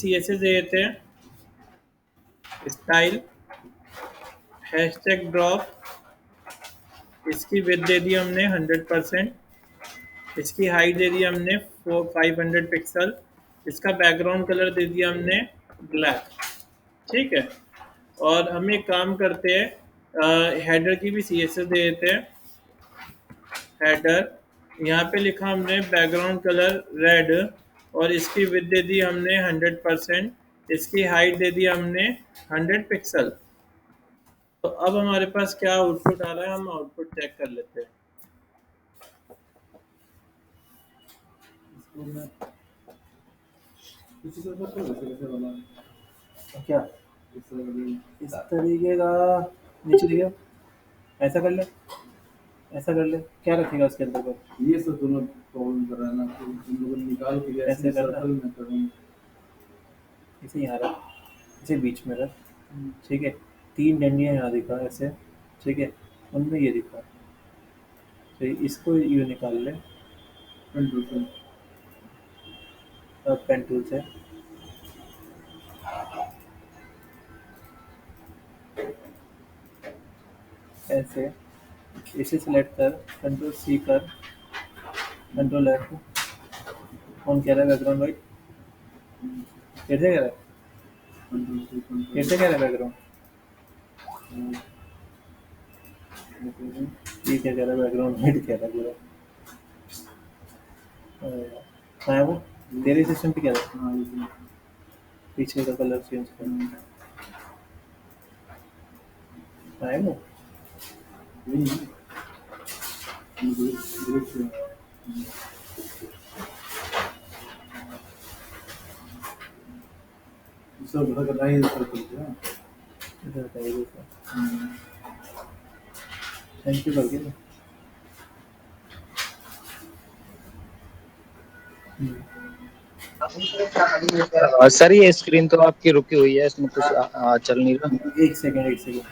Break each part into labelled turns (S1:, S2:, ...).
S1: CSS दे देते हैं, style, hashtag drop, इसकी विड्थ दे दी हमने 100%, इसकी हाइट दे दी हमने 500 पिक्सल, इसका बैकग्राउंड कलर दे दिया हमने ब्लैक। ठीक है, और हम एक काम करते हैं, हेडर की भी CSS दे देते हैं। हेडर यहाँ पे लिखा हमने बैकग्राउंड कलर रेड, और इसकी विड्थ दे दी हमने 100%, इसकी हाइट दे दी हमने 100 पिक्सल। तो अब हमारे पास क्या आउटपुट आ रहा है, हम आउटपुट चेक कर लेते हैं। क्या इस तरीके का नीचे दिया, ऐसा कर ले, ऐसा कर ले, क्या रखेगा उसके अंदर पर?
S2: ये सब दोनों प्रॉब्लम कर रहा है ना, तो तुम लोग निकाल के
S1: ऐसे करना,
S2: सर्कल में करूँ।
S1: इसे यहाँ रख, इसे बीच में रख। ठीक है, 3 डंडियाँ यहाँ दिखा ऐसे। ठीक है, उनमें ये दिखा, तो इसको यूँ निकाल ले पेन टूल से। ऐसे इसे सिलेक्ट कर, कंट्रोल C कर, कंट्रोल F, कौन कह रहा है बैकग्राउंड वाइट, कैसे कह रहा है, कैसे कह रहा है बैकग्राउंड, ये क्या कह रहा है, बैकग्राउंड वाइट कह रहा है पूरा। कहाँ है वो तेरे सिस्टम पे, क्या है पीछे का कलर चेंज कर, कहाँ है वो?
S2: सब घर का ही सर्कल है
S1: इधर का ये देखो, थैंक यू करके ना।
S3: सर ये स्क्रीन तो आपकी रुकी हुई है, इसमें कुछ चल नहीं रहा।
S1: एक सेकंड, एक सेकंड,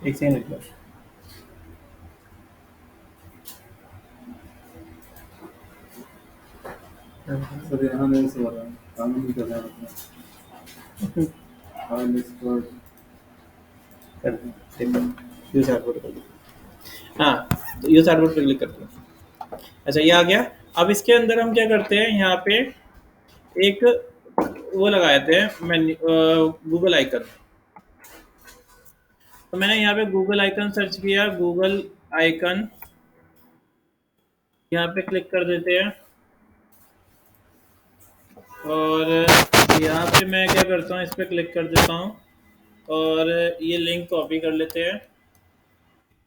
S1: एक सेकंड रुक जाओ।
S2: सर यहाँ नहीं से वाला काम नहीं कर रहा है हाँ नेक्स्ट
S1: कर दो, यूज आउटपुट कर दो। हाँ, तो यूज आउटपुट पे क्लिक कर दो। अच्छा, ये आ गया। अब इसके अंदर हम क्या करते हैं, यहाँ पे एक वो लगाते हैं मेन्यू, गूगल आइकन। तो मैंने यहाँ पे गूगल आइकन सर्च किया, गूगल आइकन, यहाँ पे क्लिक कर देते हैं। और यहाँ पे मैं क्या करता हूँ, इस पर क्लिक कर देता हूँ, और ये लिंक कॉपी कर लेते हैं,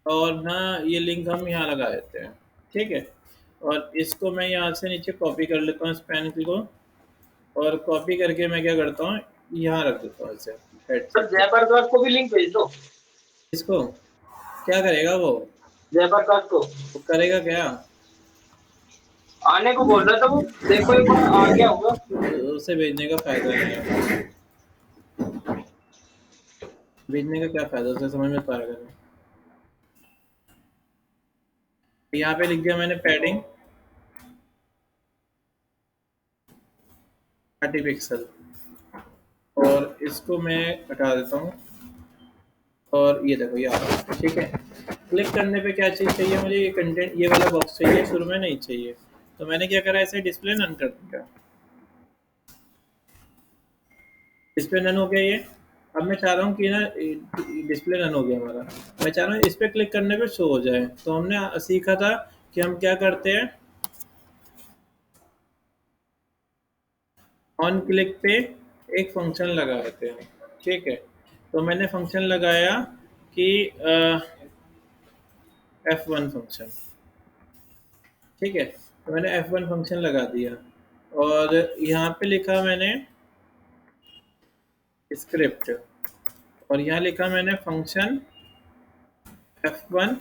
S1: और ना ये लिंक हम यहाँ लगा देते हैं। ठीक है, और इसको मैं यहाँ से नीचे कॉपी कर लेता हूँ, इस पेन को, और कॉपी करके मैं क्या करता हूँ, यहाँ रख देता हूँ इसे हेड से।
S4: जयप्रकाश को भी लिंक भेज दो।
S1: इसको क्या करेगा वो?
S4: जयप्रकाश को
S1: वो करेगा क्या?
S4: आने को बोल रहा था वो, देखो एक बार आ गया होगा।
S1: उसे भेजने का फायदा नहीं है, भेजने का क्या फायदा, उसे समझ में पाएगा नहीं। यहाँ पे लिख दिया मैंने पैडिंग 30 पिक्सल, और इसको मैं हटा देता हूँ, और ये देखो ये आ रहा है। ठीक है, क्लिक करने पे क्या चीज़ चाहिए मुझे, ये कंटेंट, ये वाला बॉक्स चाहिए, शुरू में नहीं चाहिए। तो मैंने क्या करा, ऐसे डिस्प्ले नन कर दिया, डिस्प्ले नन हो गया ये। अब मैं चाह रहा हूँ कि ना डिस्प्ले नन हो गया हमारा, मैं चाह रहा हूँ इस पर क्लिक करने पे शो हो जाए। तो हमने सीखा था कि हम क्या करते हैं, ऑन क्लिक पे एक फंक्शन लगाते हैं। ठीक है, तो मैंने फंक्शन लगाया कि F1 फंक्शन। ठीक है, तो मैंने F1 फंक्शन लगा दिया, और यहाँ पे लिखा मैंने स्क्रिप्ट, और यहाँ लिखा मैंने फंक्शन F1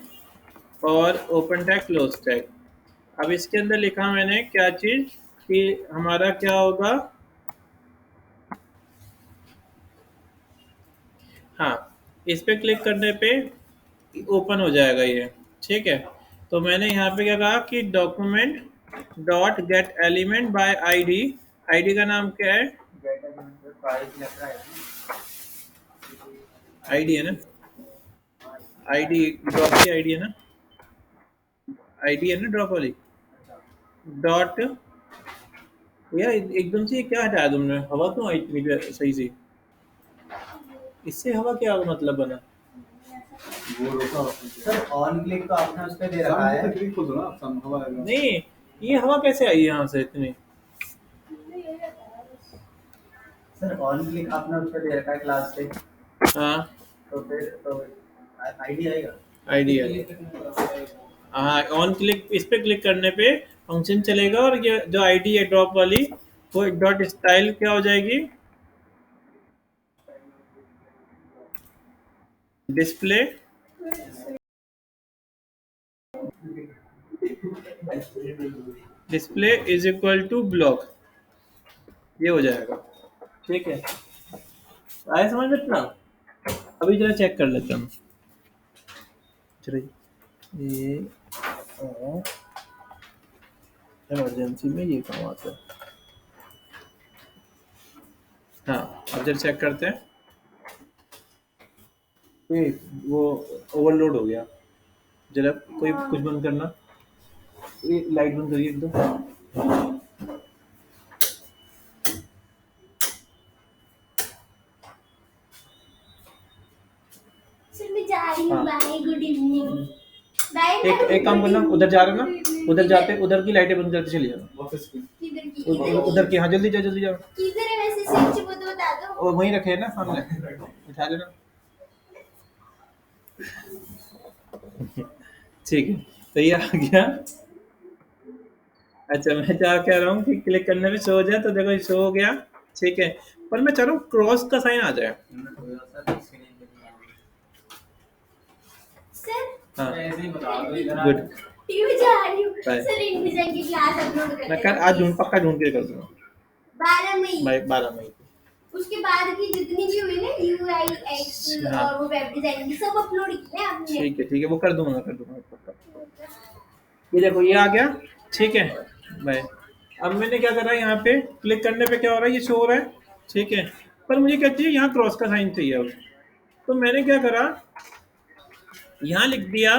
S1: और ओपन टैग क्लोज टैग। अब इसके अंदर लिखा मैंने क्या चीज़, कि हमारा क्या होगा, हाँ, इस पे क्लिक करने पे ओपन हो जाएगा ये। ठीक है, तो मैंने यहाँ पे क्या कहा कि document dot get element by ID. ID का नाम क्या है? आईडी है ना, आईडी ड्रॉप की आईडी है ना, आईडी है ना ड्रॉप वाली। डॉट, यार एकदम से ये क्या हटाया तुमने? हवा क्यों आई इतनी देर सही से? इससे हवा क्या मतलब बना?
S2: वो रोका
S5: सर ऑन क्लिक तो आपने उस पे दे रखा है।
S2: क्लिक खोल दो ना, सम हवा आएगा।
S1: नहीं, ये हवा कैसे आई यहाँ से इतनी?
S5: सर ऑन क्लिक आपने उस पे दे रखा है क्लास से,
S1: हाँ,
S5: तो फिर तो आईडी आएगा।
S1: आईडी है। हाँ, ऑन क्लिक, इस पे क्लिक करने पे फंक्शन चलेगा और ये जो आईडी है ड्रॉप वाली वो डॉट स्टाइल क्या हो जाएगी? Display display is equal to block, ये हो जाएगा। ठीक है, आया समझ में इतना? अभी जरा चेक कर लेते हैं। चलिए, ये इमरजेंसी में ये काम आता है। हाँ, अब जरा चेक करते हैं। वो ओवरलोड हो गया। जरा कोई कुछ बंद करना, ये लाइट बंद करिए एकदम।
S6: सर मैं जा रही हूँ,
S1: हाँ।
S6: Bye, good evening. बाय।
S1: एक काम करना, उधर जा रहे हो ना, उधर जाते उधर की लाइटें बंद करके चली जाना।
S2: ऑफिस की
S6: किधर की?
S1: उधर की, हाँ जल्दी जाओ जल्दी जाओ।
S6: किधर है वैसे स्विच, वो तो बता दो।
S1: और वहीं रखे है ना सामने, उठा लेना। ठीक है, तो ये आ गया। अच्छा, मैं क्या कह रहा हूँ कि क्लिक करने पे शो हो जाए, तो देखो शो हो गया। ठीक है, पर मैं चाह रहा हूँ क्रॉस का साइन आ जाए।
S6: सर
S1: हाँ,
S5: ऐसे ही बता दो इधर
S1: गुड।
S6: ट्यूब जा रही हूँ।
S1: बाय।
S6: सर इनविजन की क्लास अपलोड कर
S1: मैं कर आज ढूंढ पक्का ढूंढ के कर दूंगा
S6: 12 मई।
S1: 12 मई को।
S6: उसके बाद की जितनी भी हुई ना यूआई एक्स
S1: हाँ।
S6: और वो वेब डिजाइन की, सब अपलोड किए आपने।
S1: ठीक है, वो कर दूंगा पक्का। ये देखो ये आ गया। ठीक है भाई, अब मैंने क्या करा, यहाँ पे क्लिक करने पे क्या हो रहा है, ये शो हो रहा है। ठीक है, पर मुझे क्या चाहिए, यहाँ क्रॉस का साइन चाहिए अब। तो मैंने क्या करा, यहाँ लिख दिया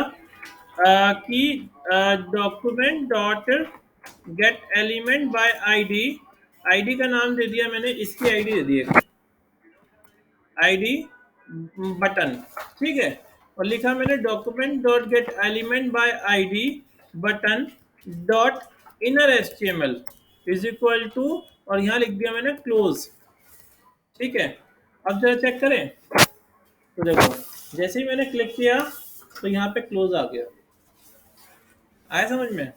S1: कि document dot get element by ID. ID का नाम दे दिया मैंने, इसकी आईडी दे दी है, आईडी बटन। ठीक है, और लिखा मैंने document dot get element by ID button dot inner HTML is equal to, और यहाँ लिख दिया मैंने क्लोज। ठीक है, अब जरा चेक करें, तो देखो जैसे ही मैंने क्लिक किया तो यहाँ पे क्लोज आ गया। आया समझ में?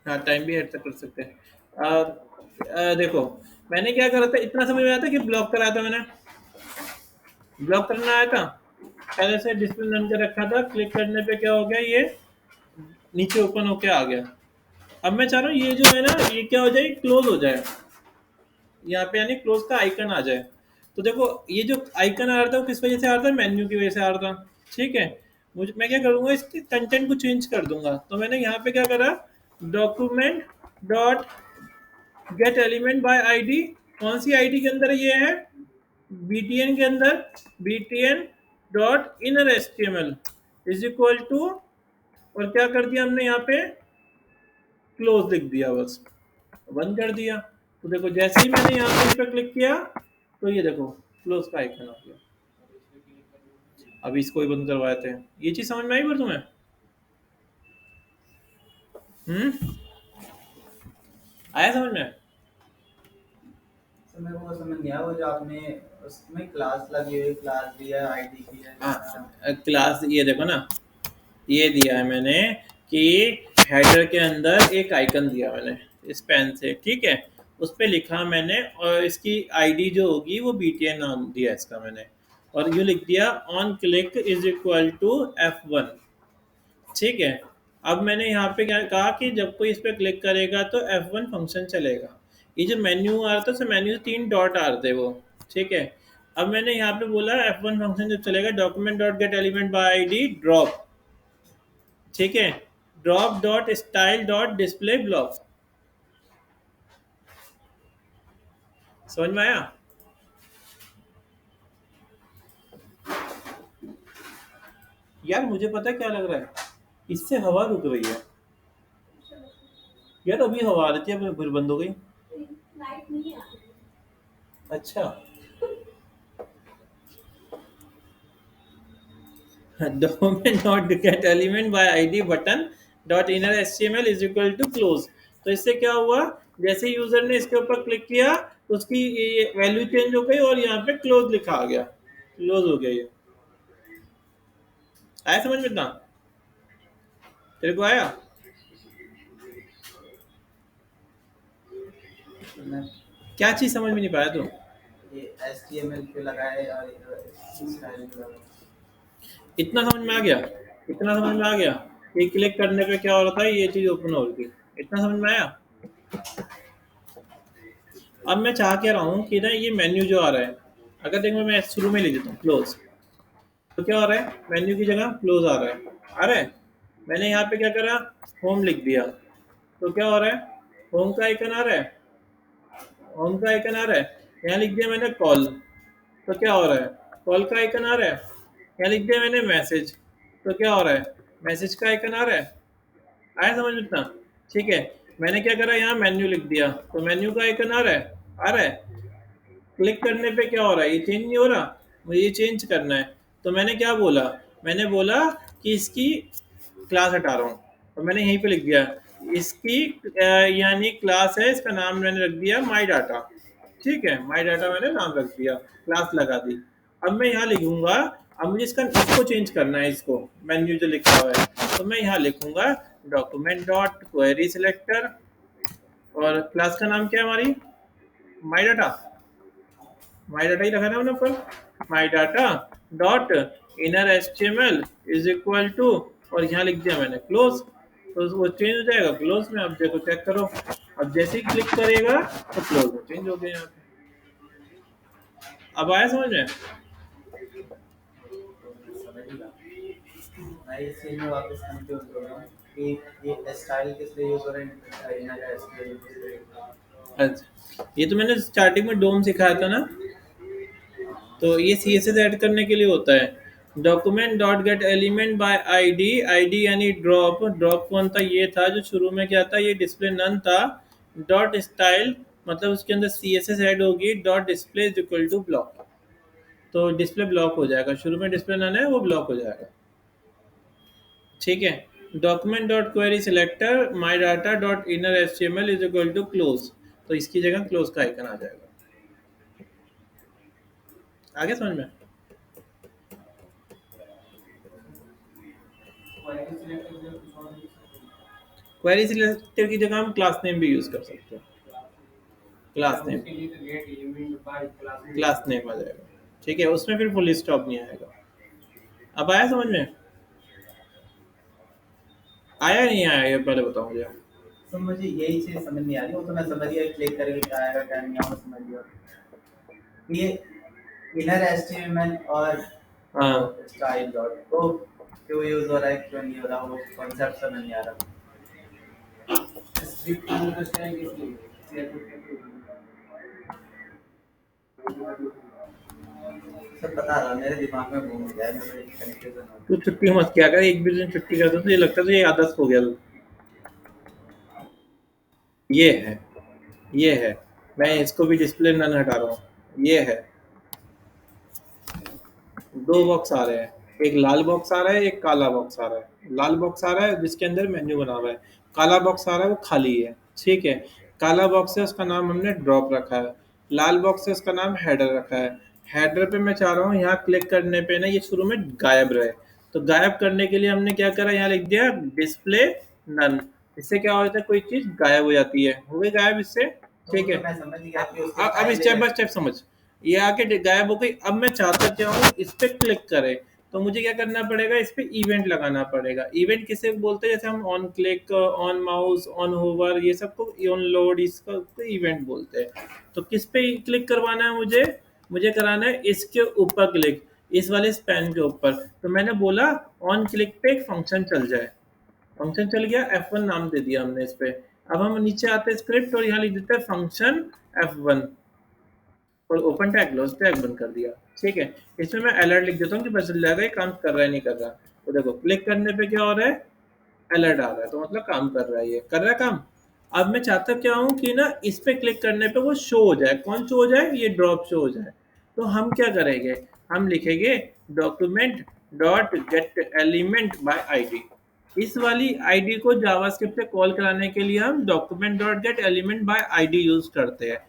S1: हाँ, टाइम भी ऐड कर सकते हैं। देखो मैंने क्या करा था, इतना समझ में आया था कि ब्लॉक कराया था मैंने, ब्लॉक करना आया था। पहले से डिस्प्ले रन कर रखा था, क्लिक करने पे क्या हो गया, ये नीचे ओपन होके आ गया। अब मैं चाह रहा हूँ ये जो है ना, ये क्या हो जाए, क्लोज हो जाए यहाँ पे, यानी क्लोज का आइकन आ जाए। तो देखो ये जो आइकन आ रहा था वो किस वजह से आ रहा था, मेन्यू की वजह से आ रहा था। ठीक है, मैं क्या करूँगा, इसके कंटेंट को चेंज कर दूंगा। तो मैंने यहाँ पे क्या करा, document dot get element by ID, कौन सी आईडी के अंदर ये है, btn के अंदर, btn dot inner HTML is equal to, और क्या कर दिया हमने यहाँ पे, क्लोज लिख दिया, बस बंद कर दिया। तो देखो जैसे ही मैंने यहाँ पे इस पर क्लिक किया तो ये देखो क्लोज का आइकन आ गया। अभी इसको ही बंद करवाए थे। ये चीज समझ में आई पर तुम्हें? आया समझ में?
S5: सर मेरे को समझ नहीं आया, वो जो आपने उसमें क्लास लगी हुई, क्लास दिया, आईडी की है।
S1: हाँ, क्लास ये देखो ना, ये दिया है मैंने कि हेडर के अंदर एक आइकन दिया मैंने इस पेन से। ठीक है, उस पर लिखा मैंने, और इसकी आईडी जो होगी वो btn नाम दिया इसका मैंने, और ये लिख दिया on click is equal to F1। ठीक है, अब मैंने यहाँ पे क्या कहा कि जब कोई इस पर क्लिक करेगा तो F1 फंक्शन चलेगा। ये जो मेन्यू आ रहा था, उसमें मेन्यू से 3 डॉट आ रहे थे वो, ठीक है। अब मैंने यहाँ पे बोला F1 फंक्शन जब चलेगा document dot get element by ID drop, ठीक है, drop dot style dot display block. समझ में आया? यार मुझे पता है क्या लग रहा है, इससे हवा रुक रही है यार, अभी हवा आ रही थी, अब फिर बंद हो गई।
S6: लाइट नहीं आ रही।
S1: अच्छा document dot get element by ID button dot inner HTML is equal to close. तो इससे क्या हुआ, जैसे यूजर ने इसके ऊपर क्लिक किया तो उसकी वैल्यू चेंज हो गई और यहाँ पे क्लोज लिखा आ गया, क्लोज हो गया। ये आया समझ में इतना? तेरे को आया? क्या चीज समझ में नहीं पाया तू?
S5: ये HTML पे लगाए और स्टाइल पे लगाए।
S1: इतना समझ में आ गया? इतना समझ में आ गया कि क्लिक करने पे क्या हो रहा था, ये चीज ओपन हो रही थी, इतना समझ में आया? अब मैं चाह क्या रहा हूँ कि ना ये मेन्यू जो आ रहा है, अगर देखो मैं शुरू में ले देता हूँ क्लोज, तो क्या हो रहा है, मेन्यू की जगह क्लोज आ रहा है, आ रहा है। मैंने यहाँ पे क्या करा, होम लिख दिया, तो क्या हो रहा है, होम का आइकन आ रहा है, होम का आइकन आ रहा है। यहाँ लिख दिया मैंने कॉल, तो क्या हो रहा है, कॉल का आइकन आ रहा है। यहाँ लिख दिया मैंने मैसेज, तो क्या हो रहा है, मैसेज का आइकन आ रहा है। आया समझ में इतना? ठीक है, मैंने क्या करा, यहाँ मेन्यू लिख दिया, तो मेन्यू का आइकन आ रहा है, आ रहा है। क्लिक करने पे क्या हो रहा है, ये चेंज नहीं हो रहा, मुझे ये चेंज करना है। तो मैंने क्या बोला, मैंने बोला कि इसकी क्लास हटा रहा हूँ, तो मैंने यहीं पे लिख दिया इसकी यानी क्लास है, इसका नाम मैंने रख दिया माई डाटा, ठीक है, माई डाटा मैंने नाम रख दिया, क्लास लगा दी। अब मैं यहाँ लिखूंगा, अब मुझे इसको चेंज करना है, इसको मेन्यू जो लिखा हुआ है, तो मैं यहाँ लिखूंगा डॉक्यूमेंट डॉट क्वेरी सिलेक्टर, और क्लास का नाम क्या है हमारी, माई डाटा, माई डाटा ही रखा ना ऊपर, my data dot inner HTML is equal to, और यहाँ लिख दिया मैंने क्लोज, तो वो चेंज हो जाएगा क्लोज में। अब देखो चेक करो, अब जैसे ही क्लिक करेगा तो क्लोज में चेंज हो गया यहाँ पे। अब आया समझ में?
S5: मैं इस चीज में वापस कंफ्यूज हो रहा हूँ कि ये स्टाइल किस लिए यूज हो रहा है, इनर एचटीएमएल किस लिए।
S1: अच्छा, ये तो मैंने स्टार्टिंग में डोम सिखाया था ना, तो ये CSS ऐड करने के लिए होता है। Document dot get element by ID, ID यानी ड्रॉप, ड्रॉप कौन था, ये था जो शुरू में क्या था, ये डिस्प्ले नन था। डॉट स्टाइल मतलब उसके अंदर CSS ऐड होगी, dot display is equal to block, तो डिस्प्ले ब्लॉक हो जाएगा, शुरू में डिस्प्ले नन है वो ब्लॉक हो जाएगा, ठीक है। Document dot query selector my data dot inner HTML is equal to close, तो इसकी जगह क्लोज का आइकन आ जाएगा। आगे समझ में? क्वेरी सिलेक्टर की जगह हम क्लास नेम भी यूज कर सकते हैं, क्लास नेम, क्लास नेम आ जाएगा, ठीक है, उसमें फिर फुल स्टॉप नहीं आएगा। अब आया समझ में? आया नहीं आया, ये पहले बताओ मुझे।
S5: तो मुझे यही चीज समझ नहीं आ रही, वो तो मैं समझ गया क्लिक करके क्या आएगा क्या नहीं आएगा, समझ गया। ये इनर एचटीएमएल और
S1: हाँ
S5: स्टाइल डॉट तो क्यों यूज हो रहा है, क्यों नहीं हो रहा, वो कॉन्सेप्ट समझ नहीं आ रहा। सब पता रहा, मेरे दिमाग में घूम गया, मेरे कंफ्यूजन हो
S1: तू छुट्टी मत किया कर, एक भी दिन छुट्टी करता तो ये लगता तो ये आदत हो गया। ये है, मैं इसको भी डिस्प्ले नन हटा रहा हूँ, ये है, दो बॉक्स आ रहे हैं, एक लाल बॉक्स आ रहा है, एक काला बॉक्स आ रहा है। लाल बॉक्स आ रहा है जिसके अंदर मेन्यू बना हुआ है, काला बॉक्स आ रहा है वो खाली है, ठीक है। काला बॉक्स है उसका नाम हमने ड्रॉप रखा है, लाल बॉक्स है उसका नाम हेडर रखा है। हेडर पे मैं चाह रहा हूँ यहाँ क्लिक करने पे ना ये शुरू में गायब रहे, तो गायब करने के लिए हमने क्या करा, यहाँ लिख दिया डिस्प्ले नन। इससे क्या होता है, कोई चीज गायब हो जाती है, हो गई गायब इससे, ठीक है।
S5: मैं समझ गया कि उसके
S1: अब स्टेप बाय स्टेप समझ, ये आके गायब हो गई। अब मैं चाहता क्या हूँ, इस पे क्लिक करे, तो मुझे क्या करना पड़ेगा, इस पे इवेंट लगाना पड़ेगा। इवेंट किसे बोलते हैं, जैसे हम on click, on mouse, on hover, ये सबको ऑन लोड, इसको इवेंट बोलते हैं। तो किस पे क्लिक करवाना है मुझे कराना है इसके ऊपर क्लिक, इस वाले स्पैन के ऊपर। तो मैंने बोला ऑन क्लिक पे एक फंक्शन चल जाए, फंक्शन चल गया, F1 नाम दे दिया हमने इस पे। अब हम नीचे आते हैं स्क्रिप्ट और यहाँ लिख देते हैं फंक्शन F1 और ओपन टैग क्लोज टैग बंद कर दिया। ठीक है, इसमें मैं अलर्ट लिख देता हूँ कि पता चल जाएगा ये काम कर रहा है नहीं कर रहा। तो देखो क्लिक करने पे क्या हो रहा है, अलर्ट आ रहा है, तो मतलब काम कर रहा है, ये कर रहा है काम। अब मैं चाहता क्या हूँ कि ना इस पे क्लिक करने पे वो शो हो जाए, कौन शो हो जाए, ये ड्रॉप शो हो जाए। तो हम क्या करेंगे, हम लिखेंगे document dot get element by ID. इस वाली आईडी को जावास्क्रिप्ट से कॉल कराने के लिए हम document dot get element by ID use करते हैं।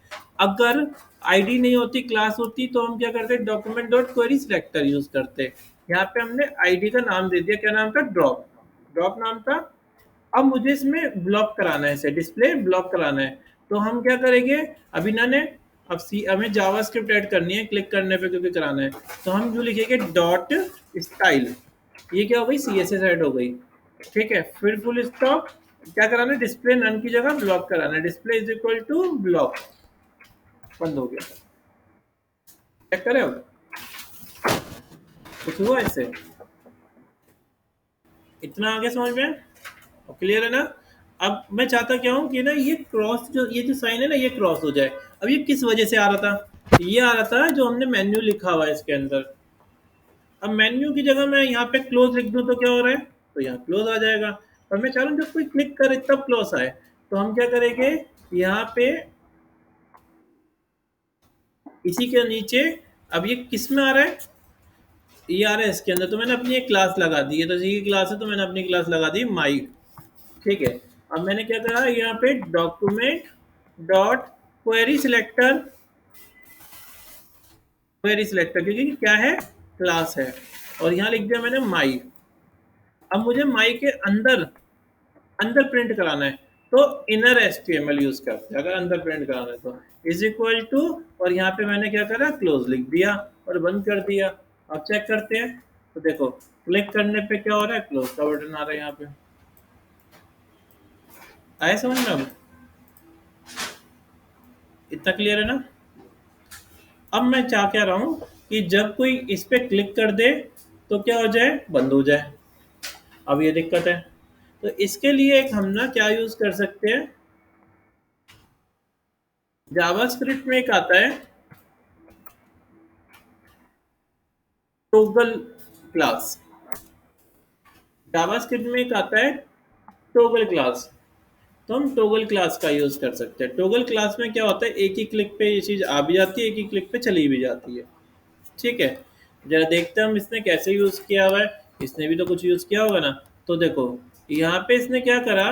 S1: अगर आईडी नहीं होती, क्लास होती, तो हम क्या करते हैं, document dot query selector use करते हैं। यहाँ पे हमने आईडी का नाम दे दिया, क्या नाम था, ड्रॉप, ड्रॉप नाम था। अब मुझे इसमें ब्लॉक कराना है, इसे डिस्प्ले ब्लॉक कराना है। तो हम क्या करेंगे, अभी ने अब हमें जावास्क्रिप्ट ऐड करनी है, क्लिक करने पे क्योंकि कराना है। तो हम जो लिखेंगे डॉट स्टाइल, ये क्या हो गई, CSS ऐड हो गई। ठीक है, फिर फुल स्टॉप, क्या कराना है, डिस्प्ले नन की जगह ब्लॉक कराना है, display is equal to block, बंद हो गया। चेक करें अब कुछ हुआ इससे, इतना आगे समझ में क्लियर है ना। अब मैं चाहता क्या हूँ कि ना ये क्रॉस, जो ये जो साइन है ना, ये क्रॉस हो जाए। अब ये किस वजह से आ रहा था, ये आ रहा था जो हमने मेन्यू लिखा हुआ है इसके अंदर। अब मेन्यू की जगह मैं यहाँ पे क्लोज लिख दूँ तो क्या हो रहा है, तो यहाँ क्लोज आ जाएगा। और मैं चाह रहा हूँ जब कोई क्लिक करे तब क्लोज आए, तो हम क्या करेंगे, यहाँ पे इसी के नीचे, अब ये किस में आ रहा है, ये आ रहा है इसके अंदर। तो मैंने अपनी एक क्लास लगा दी है, तो इसी की क्लास है, तो मैंने अपनी क्लास लगा दी माई। ठीक है, अब मैंने क्या करा, यहाँ पे document dot query selector, query selector क्योंकि क्या है, क्लास है, और यहाँ लिख दिया मैंने माई। अब मुझे माई के अंदर अंदर प्रिंट कराना है, तो इनर HTML यूज करते हैं अगर अंदर प्रिंट कराना है तो, इज इक्वल टू, और यहाँ पे मैंने क्या करा, क्लोज लिख दिया और बंद कर दिया। अब चेक करते हैं, तो देखो क्लिक करने पे क्या हो रहा है, क्लोज का बटन आ रहा है यहाँ पे। आए समझ में अब, इतना क्लियर है ना। अब मैं चाह क्या रहा हूँ कि जब कोई इस पे क्लिक कर दे तो क्या हो जाए, बंद हो जाए। अब ये दिक्कत है, तो इसके लिए एक हम ना क्या यूज कर सकते हैं, जावास्क्रिप्ट में एक आता है टोगल क्लास, जावास्क्रिप्ट में एक आता है टोगल क्लास। तो हम टोगल क्लास का यूज कर सकते हैं। टोगल क्लास में क्या होता है, एक ही क्लिक पे ये चीज आ भी जाती है, एक ही क्लिक पे चली भी जाती है। ठीक है, जरा देखते हैं हम इसने कैसे यूज किया हुआ है, इसने भी तो कुछ यूज किया होगा ना। तो देखो यहाँ पे इसने क्या करा,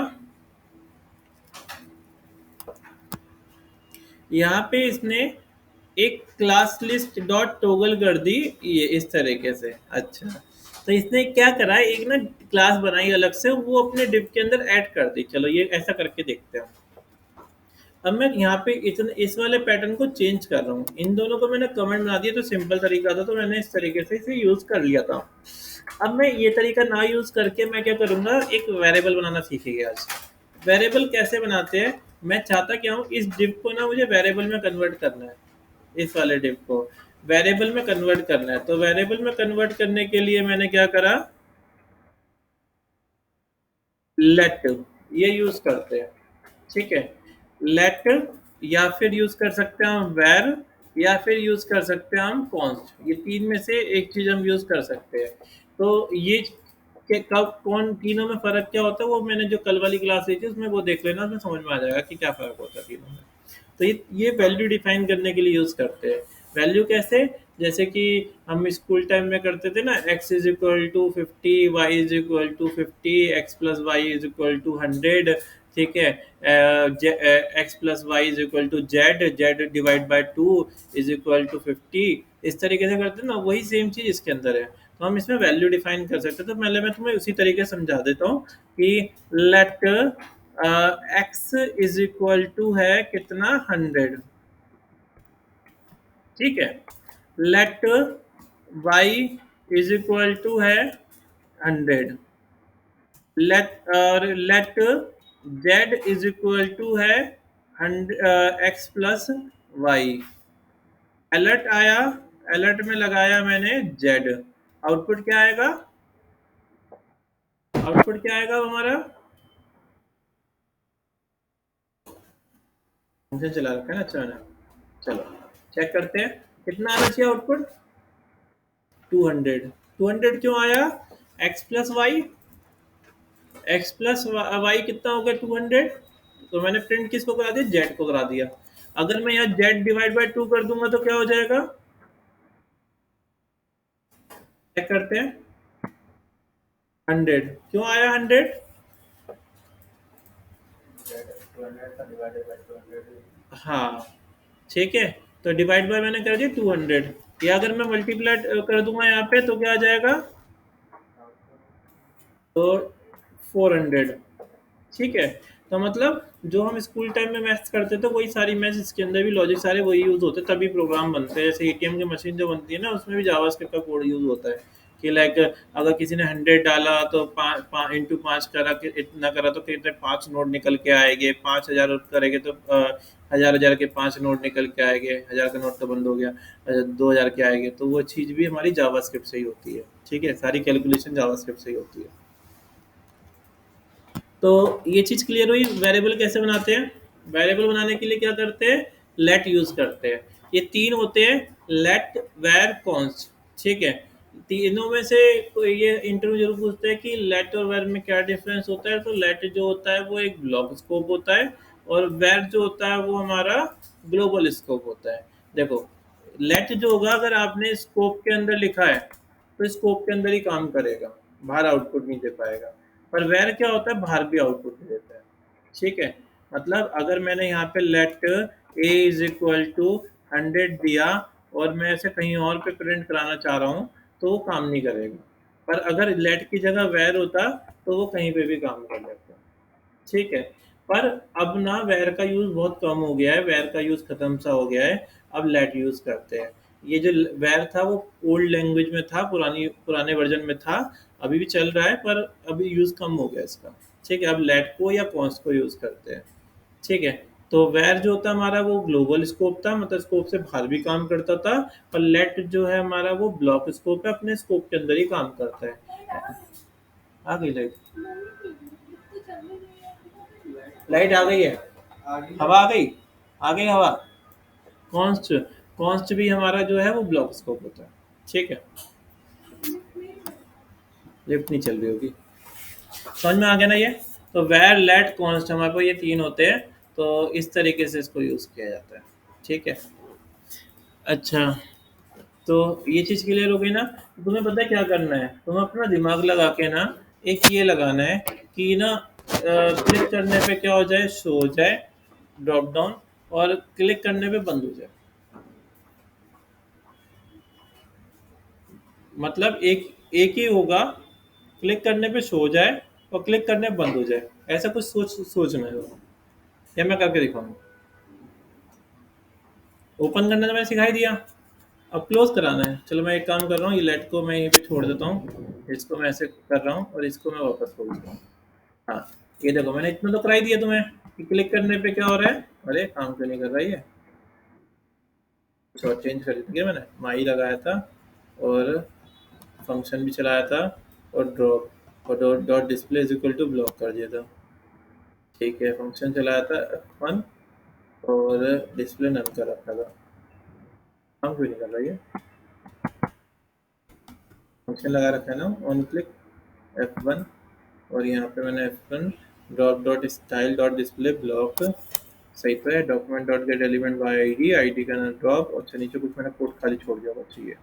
S1: यहाँ पे इसने एक क्लास लिस्ट डॉट टोगल कर दी, ये इस तरीके से। अच्छा, तो इसने क्या करा, एक ना क्लास बनाई अलग से, वो अपने डिव के अंदर ऐड कर दी। चलो ये ऐसा करके देखते हैं। अब मैं यहाँ पे इस वाले पैटर्न को चेंज कर रहा हूँ, इन दोनों को मैंने कमेंट बना दिया, तो सिंपल तरीका था, तो मैंने इस तरीके से इसे यूज कर लिया था। अब मैं ये तरीका ना यूज करके मैं क्या करूँगा, एक वेरिएबल बनाना सीखेंगे आज। वेरिएबल कैसे बनाते हैं, मैं चाहता क्या हूँ, इस डिव को ना मुझे वेरिएबल में कन्वर्ट करना है, इस वाले डिव को वेरिएबल में कन्वर्ट करना है। तो वेरिएबल में कन्वर्ट करने के लिए मैंने क्या करा, लेट, ये यूज करते हैं। ठीक है, लेट, या फिर यूज कर सकते हैं हम वेर, या फिर यूज कर सकते हैं हम कॉन्स्ट, ये तीन में से एक चीज हम यूज कर सकते हैं। तो ये कि कब कौन तीनों में फर्क क्या होता है, वो मैंने जो कल वाली क्लास ली थी उसमें वो देख लेना, उसमें समझ में आ जाएगा कि क्या फर्क होता है तीनों में। तो ये वैल्यू डिफाइन करने के लिए यूज करते हैं। वैल्यू कैसे, जैसे कि हम स्कूल टाइम में करते थे ना, x is equal to 50, y is equal to 50, x plus y is equal to 100। ठीक है, x plus y is equal to z divide by 2 is equal to 50। इस तरीके से करते हैं ना, वही सेम चीज इसके अंदर है। तो हम इसमें वैल्यू डिफाइन कर सकते हैं। तो पहले मैं तुम्हें उसी तरीके से समझा देता हूँ कि let x is equal to है कितना, 100। ठीक है, let y is equal to है 100, let z is equal to है 100 x प्लस वाई। अलर्ट आया, अलर्ट में लगाया मैंने जेड, आउटपुट क्या आएगा, आउटपुट क्या आएगा हमारा, फंक्शन चला रखा है ना। अच्छा मैंने, चलो चेक करते हैं कितना आना चाहिए आउटपुट, 200। 200 क्यों आया, x plus y, x plus y कितना हो गया 200, तो मैंने प्रिंट किसको करा दिया, जेड को करा दिया। अगर मैं यहाँ जेड डिवाइड बाय 2 कर दूंगा तो क्या हो जाएगा, चेक करते हैं, 100 क्यों आया 100,
S5: 200 का डिवाइडेड बाय 200।
S1: हाँ ठीक है, तो डिवाइड बाय मैंने कर दिया 200, या अगर मैं मल्टीप्लाई कर दूंगा यहाँ पे तो क्या आ जाएगा, तो 400। ठीक है, तो मतलब जो हम स्कूल टाइम में मैथ्स करते थे वही सारी मैथ्स इसके अंदर भी, लॉजिक सारे वही यूज होते हैं, तभी प्रोग्राम बनते हैं। जैसे एटीएम की मशीन जो बनती है ना, उसमें भी जावास्क्रिप्ट का कोड यूज होता है कि लाइक अगर किसी ने 100 डाला तो इंटू 5 करा, इतना करा तो कितने 5 नोट निकल के आएंगे, 5000 करेंगे तो हजार के 5 नोट निकल के आएंगे, 1000 का नोट तो बंद हो गया, 2000 के आएंगे, तो वो चीज़ भी हमारी जावास्क्रिप्ट से ही होती है। ठीक है, सारी कैलकुलेशन जावास्क्रिप्ट से ही होती है। तो ये चीज़ क्लियर हुई। वेरिएबल कैसे बनाते हैं, वेरिएबल बनाने के लिए क्या करते हैं, लेट यूज करते हैं। ये 3 होते हैं, लेट वेर कॉन्स्ट। ठीक है, तीनों में से कोई ये इंटरव्यू जरूर पूछते हैं कि लेट और वेर में क्या डिफरेंस होता है। तो लेट जो होता है वो एक ब्लॉक स्कोप होता है, और वेर जो होता है वो हमारा ग्लोबल स्कोप होता है। देखो लेट जो होगा, अगर आपने स्कोप के अंदर लिखा है तो स्कोप के अंदर ही काम करेगा, बाहर आउटपुट नहीं दे पाएगा। पर वेर क्या होता है, बाहर भी आउटपुट देता है। ठीक है, मतलब अगर मैंने यहाँ पे let a is equal to 100 दिया और मैं ऐसे कहीं और पे प्रिंट कराना चाह रहा हूँ तो वो काम नहीं करेगा। पर अगर लेट की जगह वेर होता तो वो कहीं पे भी काम कर लेता। ठीक है, पर अब ना वेर का यूज बहुत कम हो गया है, वेर का यूज खत्म सा हो गया है, अब लेट यूज करते हैं। ये जो वेर था वो ओल्ड लैंग्वेज में था, पुराने वर्जन में था, अभी भी चल रहा है पर अभी यूज कम हो गया इसका। ठीक है, अब लेट को या कॉन्स्ट को यूज करते हैं। ठीक है, तो वेर जो होता है हमारा वो ग्लोबल स्कोप था, मतलब स्कोप से बाहर भी काम करता था। और लेट जो है हमारा वो ब्लॉक स्कोप है, अपने स्कोप के अंदर ही काम करता है। आ गई लाइट, लाइट आ गई है, हवा आ गई, आ गई हवा। कॉन्स्ट, कॉन्स्ट भी हमारा जो है वो ब्लॉक स्कोप होता है। ठीक है, लिफ्ट नहीं चल रही होगी, समझ में आ गया ना ये। तो वेर लेट कॉन्स्ट हमारे पास ये 3 होते हैं, तो इस तरीके से इसको यूज किया जाता है। ठीक है, अच्छा तो ये चीज़ क्लियर हो गई ना। तुम्हें पता है क्या करना है, तुम्हें अपना दिमाग लगा के ना एक ये लगाना है कि ना क्लिक करने पे क्या हो जाए, शो हो जाए ड्रॉप डाउन, और क्लिक करने पे बंद हो जाए। मतलब एक ही होगा, क्लिक करने पे शो हो जाए और क्लिक करने पे बंद हो जाए, ऐसा कुछ सोचना है। या मैं करके दिखाऊंगा, ओपन करना तो मैंने सिखाई दिया, अब क्लोज कराना है। चलो मैं एक काम कर रहा हूँ, ये लेट को मैं यहीं पे छोड़ देता हूँ, इसको मैं ऐसे कर रहा हूँ और इसको मैं वापस खोल देता हूँ। हाँ ये देखो मैंने इतना तो कराई दिया तुम्हें कि क्लिक करने पे क्या हो रहा है, अरे काम क्यों नहीं कर रहा है, शॉर्ट चेंज कर दिया मैंने, माई लगाया था और फंक्शन भी चलाया था और ड्रॉप और dot display is equal to block कर दिया था। ठीक है, फंक्शन चलाया था F1 और डिस्प्ले नन कर रखा था, काम क्यों नहीं कर रहा है, फंक्शन लगा रखा है ना ऑन क्लिक F1, और यहाँ पे मैंने F1 dot style dot display block सही तो है, document dot get element by ID, ID का ना ड्रॉप, और नीचे कुछ मैंने कोड खाली छोड़ दिया होगा चाहिए।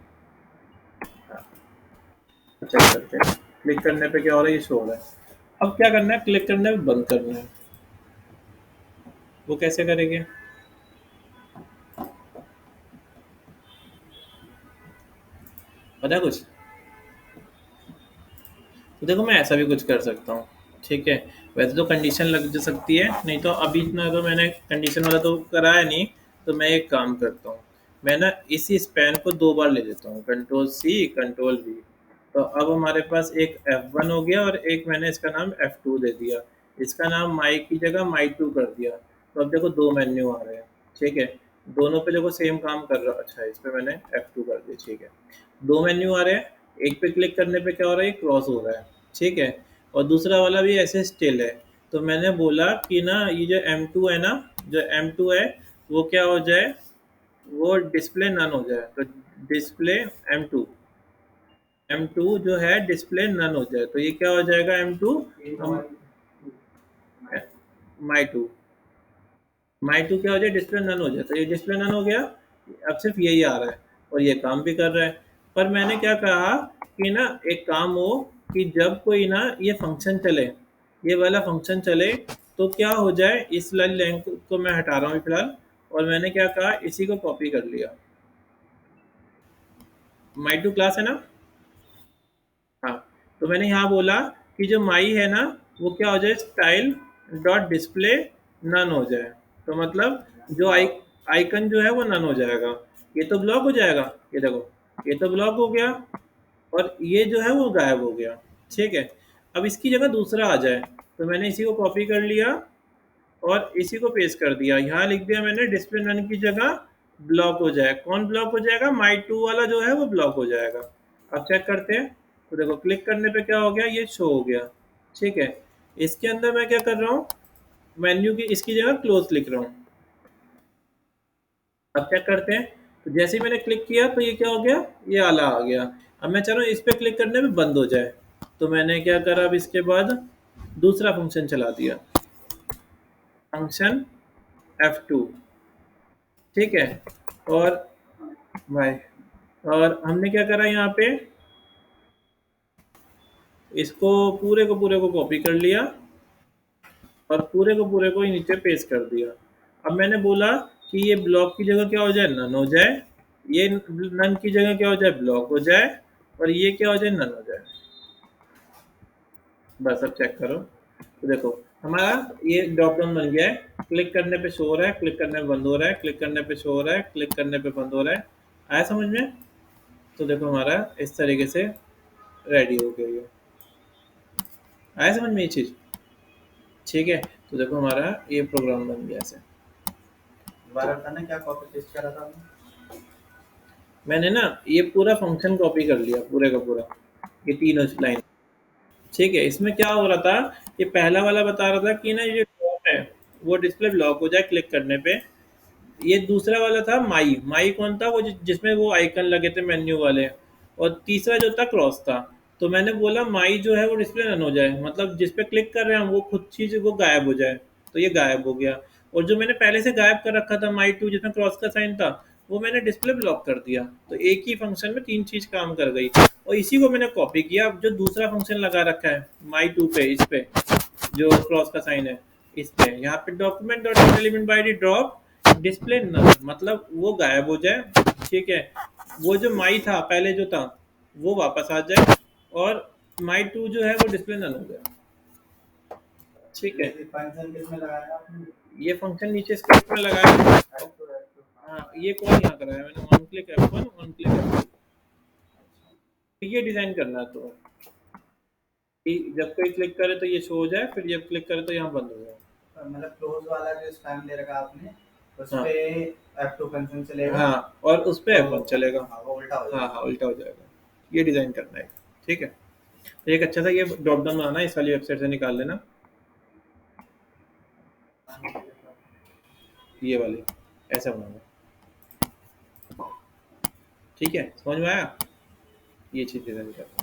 S1: चेक करते हैं, क्लिक करने पे क्या हो रहा है, ये शो हो रहा है। अब क्या करना है, क्लिक करने पे बंद करना है, वो कैसे करेंगे, पता है कुछ। तो देखो मैं ऐसा भी कुछ कर सकता हूँ। ठीक है, वैसे तो कंडीशन लग सकती है, नहीं तो अभी इतना तो मैंने कंडीशन वाला तो कराया नहीं, तो मैं एक काम करता हूँ, मैं ना इसी स्पैन को 2 बार ले लेता हूँ, कंट्रोल C कंट्रोल V, तो अब हमारे पास एक F1 हो गया और एक मैंने इसका नाम F2 दे दिया। इसका नाम माई की जगह माई2 कर दिया। तो अब देखो 2 मेन्यू आ रहे हैं, ठीक है। दोनों पे देखो सेम काम कर रहा है। अच्छा, इस पे मैंने F2 कर दिया, ठीक है। 2 मेन्यू आ रहे हैं, एक पे क्लिक करने पे क्या हो रहा है, क्रॉस हो रहा है, ठीक है। और दूसरा वाला भी ऐसे स्टिल है। तो मैंने बोला कि ना ये जो M2 है ना, जो M2 है वो क्या हो जाए, वो डिस्प्ले नन हो जाए। तो डिस्प्ले M2 जो है डिस्प्ले नन हो जाए। तो ये क्या हो जाएगा M2 माई2 क्या हो जाए, डिस्प्ले नन हो जाए। तो ये डिस्प्ले नन हो गया। अब सिर्फ यही आ रहा है और ये काम भी कर रहा है। पर मैंने क्या कहा कि ना एक काम हो कि जब कोई ना ये फंक्शन चले, ये वाला फंक्शन चले, तो क्या हो जाए, इस वाली लाइन को मैं हटा रहा हूँ फिलहाल। और मैंने क्या कहा, इसी को कॉपी कर लिया। माई2 क्लास है ना, हाँ। तो मैंने यहाँ बोला कि जो माई है ना वो क्या हो जाए, स्टाइल डॉट डिस्प्ले नन हो जाए। तो मतलब जो आइकन जो है वो नन हो जाएगा। ये तो ब्लॉक हो जाएगा, ये देखो ये तो ब्लॉक हो गया और ये जो है वो गायब हो गया, ठीक है। अब इसकी जगह दूसरा आ जाए, तो मैंने इसी को कॉपी कर लिया और इसी को पेस्ट कर दिया। यहाँ लिख दिया मैंने डिस्प्ले नन की जगह ब्लॉक हो जाए। कौन ब्लॉक हो जाएगा, माई2 वाला जो है वो ब्लॉक हो जाएगा। अब चेक करते हैं। तो देखो क्लिक करने पे क्या हो गया, ये शो हो गया, ठीक है। इसके अंदर मैं क्या कर रहा हूँ, मेन्यू की इसकी जगह क्लोज लिख रहा हूँ। अब चेक करते हैं। तो जैसे ही मैंने क्लिक किया तो ये क्या हो गया, ये आला आ गया। अब मैं चाह रहा हूँ इस पर क्लिक करने में बंद हो जाए। तो मैंने क्या करा, अब इसके बाद दूसरा फंक्शन चला दिया, फंक्शन F2, ठीक है। और भाई, और हमने क्या करा, यहाँ पे इसको पूरे को कॉपी कर लिया और पूरे को ही नीचे पेस्ट कर दिया। अब मैंने बोला कि ये ब्लॉक की जगह क्या हो जाए, नन हो जाए। ये नन की जगह क्या हो जाए, ब्लॉक हो जाए। और ये क्या हो जाए, नन हो जाए। बस अब चेक करो। तो देखो हमारा ये ड्रॉप डाउन बन गया है। क्लिक करने पे शो हो रहा है, क्लिक करने पे बंद हो रहा है, क्लिक करने पे शो हो रहा है, क्लिक करने पे बंद हो रहा है। आया समझ में? तो देखो हमारा इस तरीके से रेडी हो गया ये। आया समझ में ये चीज़? ठीक है। तो देखो हमारा ये प्रोग्राम बन गया ऐसे।
S5: दोबारा बताना क्या कॉपी पेस्ट करा था आपने?
S1: मैंने ना ये पूरा फंक्शन कॉपी कर लिया, पूरे का पूरा, ये तीनों लाइन, ठीक है। इसमें क्या हो रहा था, ये पहला वाला बता रहा था कि ना ये जो ड्रॉप है वो डिस्प्ले ब्लॉक हो जाए क्लिक करने पे। ये दूसरा वाला था माई कौन था, वो जिसमें वो आइकन लगे थे मेन्यू वाले। और तीसरा जो था क्रॉस था। तो मैंने बोला माई जो है वो डिस्प्ले नन हो जाए, मतलब जिस पे क्लिक कर रहे हैं हम वो खुद चीज़ वो गायब हो जाए। तो ये गायब हो गया। और जो मैंने पहले से गायब कर रखा था माई2 जिसमें क्रॉस का साइन था, वो मैंने डिस्प्ले ब्लॉक कर दिया। तो एक ही फंक्शन में 3 चीज़ काम कर गई। और इसी को मैंने कॉपी किया। अब जो दूसरा फंक्शन लगा रखा है माई2 पे, इस पे जो क्रॉस का साइन है, इस पे यहाँ पे document dot element by display display null, मतलब वो गायब हो जाए, ठीक है। वो जो माई था पहले जो था वो वापस आ जाए और माई2 जो है वो डिस्प्ले नल हो जाए, ठीक है।
S5: ये फंक्शन किसमें लगाया आपने?
S1: ये फंक्शन नीचे स्क्रिप्ट में लगाया। हाँ, ये कौन यहाँ कराया मैंने, one click F1 one click F2। ये डिजाइन करना है तो कि जब कोई क्लिक करे तो ये शो हो जाए, फिर जब क्लिक करे तो यहाँ बंद हो जाए।
S5: मतलब क्लोज वाला जो स्पैम दे रखा आपने, उस
S1: हाँ।
S5: पे F2 फंक्शन चलेगा।
S1: हाँ, और उस पे F1 चलेगा।
S5: हाँ, वो उल्टा हो
S1: हाँ
S5: जाएगा।
S1: हाँ, उल्टा हो जाएगा। ये डिज़ाइन करना है, ठीक है। तो एक अच्छा सा ये ड्रॉप डाउन बनाना है, इस वाली वेबसाइट से निकाल लेना, ये वाली ऐसा बनाना, ठीक है। समझ में आया? ये चीज़ डिज़ाइन करना है।